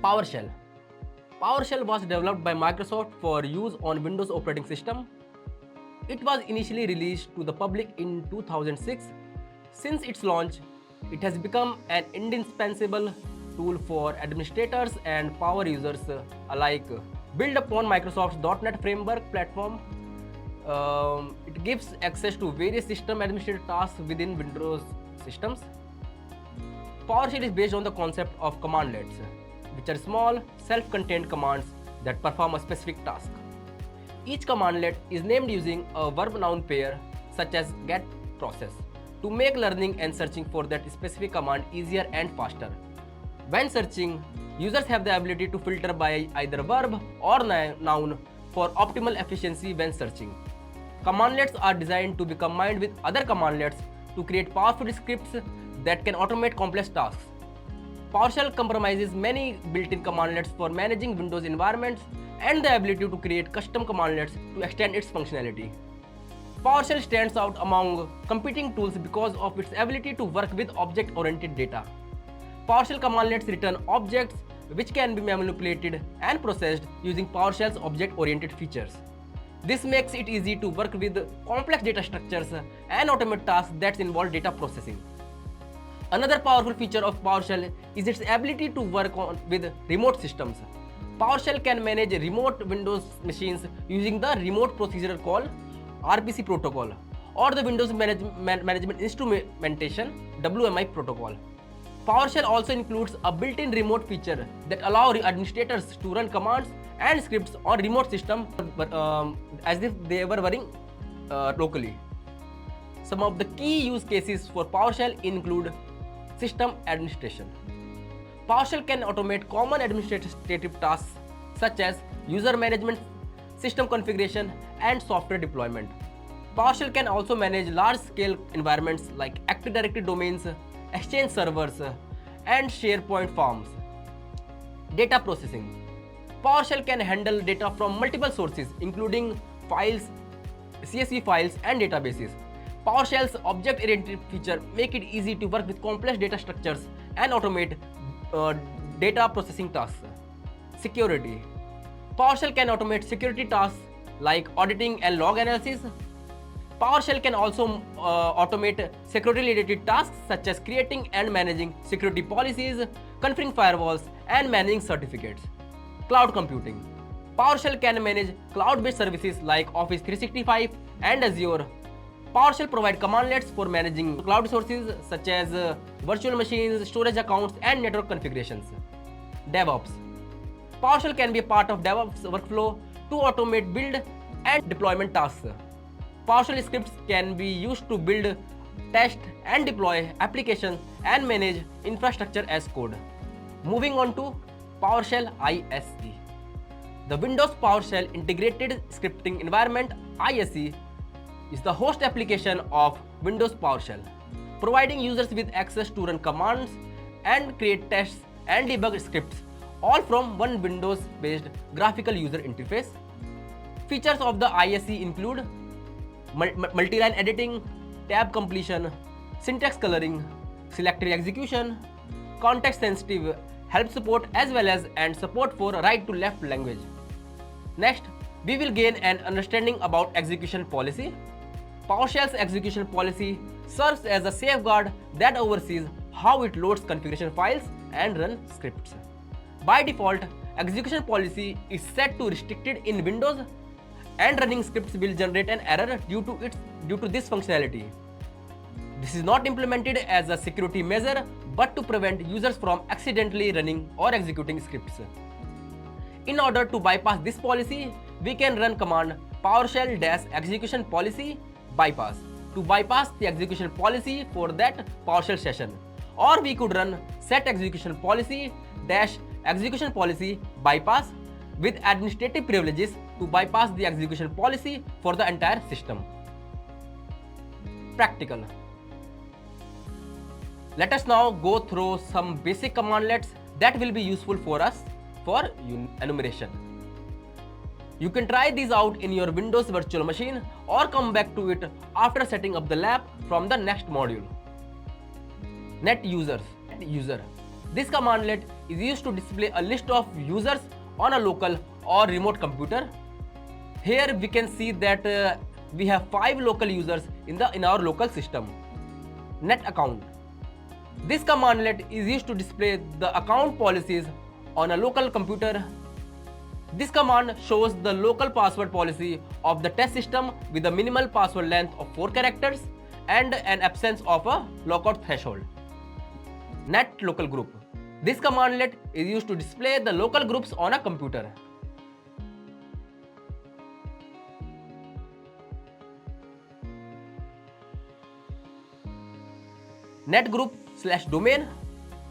PowerShell. PowerShell was developed by Microsoft for use on Windows operating system. It was initially released to the public in 2006. Since its launch, it has become an indispensable tool for administrators and power users alike. Built upon Microsoft's .NET Framework platform, it gives access to various system administrative tasks within Windows systems. PowerShell is based on the concept of commandlets, which are small, self-contained commands that perform a specific task. Each commandlet is named using a verb-noun pair such as get, process to make learning and searching for that specific command easier and faster. When searching, users have the ability to filter by either verb or noun for optimal efficiency when searching. Commandlets are designed to be combined with other commandlets to create powerful scripts that can automate complex tasks. PowerShell comprises many built-in commandlets for managing Windows environments and the ability to create custom commandlets to extend its functionality. PowerShell stands out among competing tools because of its ability to work with object-oriented data. PowerShell commandlets return objects which can be manipulated and processed using PowerShell's object-oriented features. This makes it easy to work with complex data structures and automate tasks that involve data processing. Another powerful feature of PowerShell is its ability to work with remote systems. PowerShell can manage remote Windows machines using the Remote Procedure Call (RPC) protocol or the Windows Management Instrumentation (WMI) protocol. PowerShell also includes a built-in remote feature that allows administrators to run commands and scripts on remote systems as if they were running locally. Some of the key use cases for PowerShell include system administration. PowerShell can automate common administrative tasks such as user management, system configuration, and software deployment. PowerShell can also manage large-scale environments like Active Directory domains, Exchange servers, and SharePoint forms. Data processing. PowerShell can handle data from multiple sources, including files, CSV files, and databases. PowerShell's object-oriented feature make it easy to work with complex data structures and automate data processing tasks. Security. PowerShell can automate security tasks like auditing and log analysis. PowerShell can also automate security-related tasks such as creating and managing security policies, configuring firewalls, and managing certificates. Cloud computing. PowerShell can manage cloud-based services like Office 365 and Azure. PowerShell provides commandlets for managing cloud resources such as virtual machines, storage accounts, and network configurations. DevOps. PowerShell can be a part of DevOps workflow to automate build and deployment tasks. PowerShell scripts can be used to build, test, and deploy applications and manage infrastructure as code. Moving on to PowerShell ISE. The Windows PowerShell Integrated Scripting Environment ISE is the host application of Windows PowerShell, providing users with access to run commands and create tests and debug scripts, all from one Windows-based graphical user interface. Features of the ISE include multi-line editing, tab completion, syntax coloring, selective execution, context-sensitive help support, as well as support for right-to-left language. Next, we will gain an understanding about execution policy. PowerShell's execution policy serves as a safeguard that oversees how it loads configuration files and runs scripts. By default, execution policy is set to restricted in Windows, and running scripts will generate an error due to this functionality. This is not implemented as a security measure, but to prevent users from accidentally running or executing scripts. In order to bypass this policy, we can run command PowerShell-execution policy bypass to bypass the execution policy for that PowerShell session, or we could run set execution policy -execution policy bypass with administrative privileges to bypass the execution policy for the entire system. Practical. Let us now go through some basic commandlets that will be useful for us for enumeration. You can try these out in your Windows virtual machine or come back to it after setting up the lab from the next module. Net user. This commandlet is used to display a list of users on a local or remote computer. Here we can see that we have 5 local users in our local system. Net account. This commandlet is used to display the account policies on a local computer. This command shows the local password policy of the test system with a minimal password length of 4 characters and an absence of a lockout threshold. Net local group. This commandlet is used to display the local groups on a computer. Net group /domain.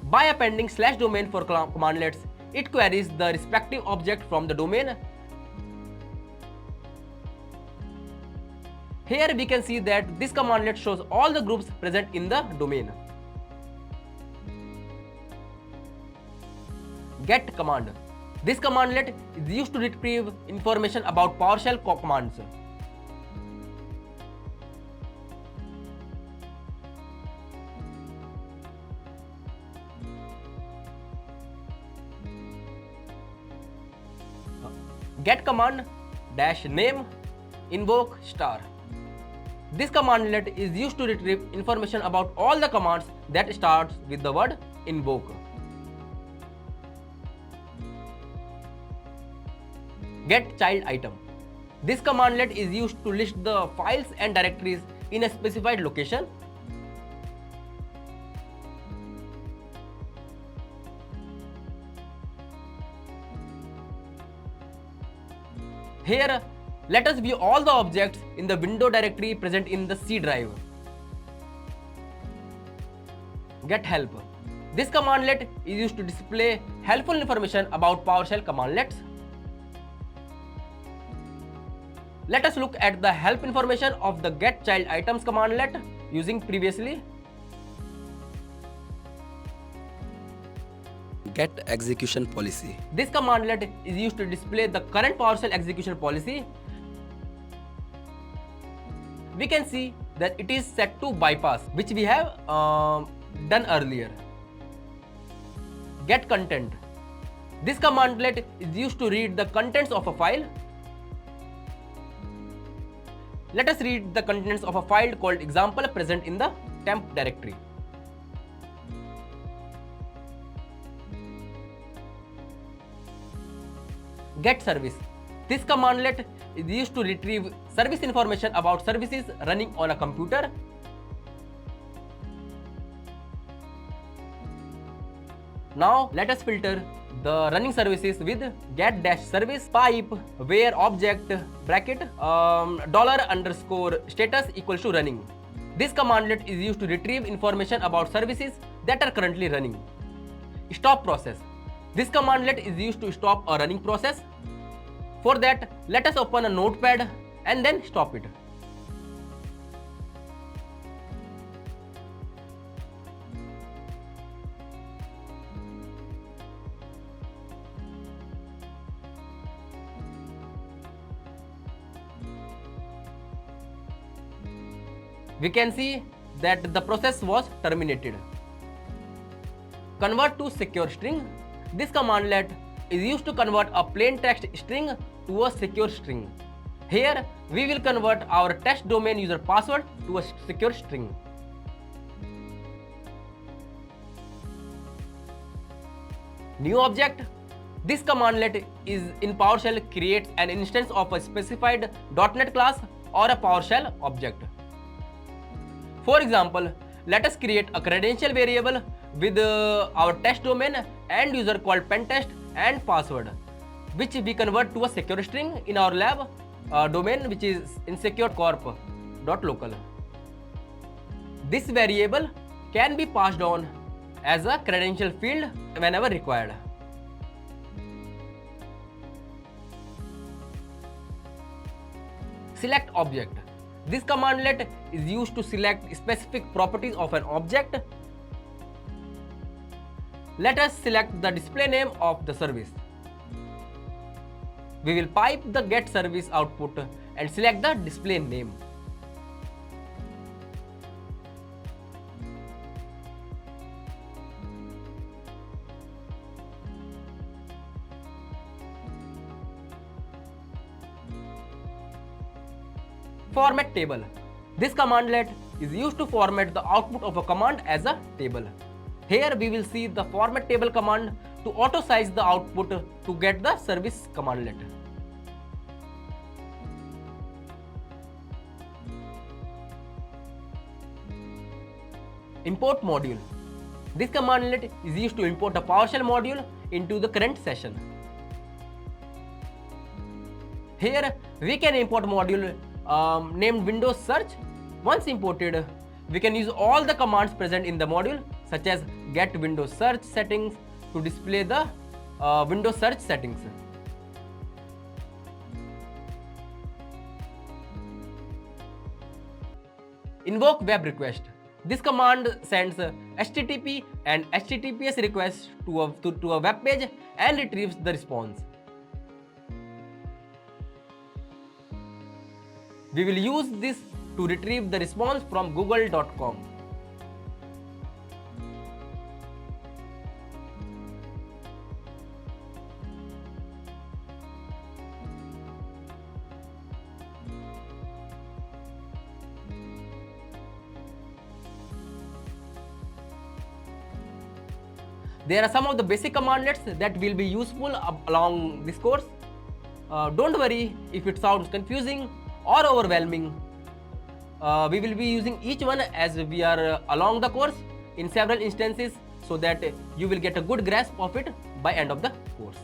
By appending /domain for commandlets, it queries the respective object from the domain. Here we can see that this commandlet shows all the groups present in the domain. Get command. This commandlet is used to retrieve information about PowerShell commands. Get command -name invoke star. This commandlet is used to retrieve information about all the commands that starts with the word invoke. Get child item. This commandlet is used to list the files and directories in a specified location. Here, let us view all the objects in the window directory present in the C drive. Get help. This commandlet is used to display helpful information about PowerShell commandlets. Let us look at the help information of the get child items commandlet using previously. Get execution policy. This commandlet is used to display the current PowerShell execution policy. We can see that it is set to bypass, which we have done earlier. Get content. This commandlet is used to read the contents of a file. Let us read the contents of a file called example present in the temp directory. Get service. This commandlet is used to retrieve service information about services running on a computer. Now let us filter the running services with get-service pipe where object bracket $_ status = running. This commandlet is used to retrieve information about services that are currently running. Stop process. This commandlet is used to stop a running process. For that, let us open a notepad and then stop it. We can see that the process was terminated. Convert to secure string. This commandlet is used to convert a plain text string to a secure string. Here, we will convert our test domain user password to a secure string. New object. This commandlet is in PowerShell creates an instance of a specified .NET class or a PowerShell object. For example, let us create a credential variable with our test domain and user called pentest and password, which we convert to a secure string in our lab domain, which is insecurecorp.local. This variable can be passed on as a credential field whenever required. Select object. This commandlet is used to select specific properties of an object. Let us select the display name of the service. We will pipe the get service output and select the display name. Format table. This commandlet is used to format the output of a command as a table. Here we will see the format table command to auto size the output to get the service commandlet. Import module. This commandlet is used to import a PowerShell module into the current session. Here we can import module named Windows Search. Once imported, we can use all the commands present in the module, such as get Windows Search settings to display the Windows Search settings. Invoke web request. This command sends HTTP and HTTPS requests to a web page and retrieves the response. We will use this to retrieve the response from google.com. There are some of the basic commandlets that will be useful along this course. Don't worry if it sounds confusing or overwhelming. We will be using each one as we are along the course in several instances so that you will get a good grasp of it by end of the course.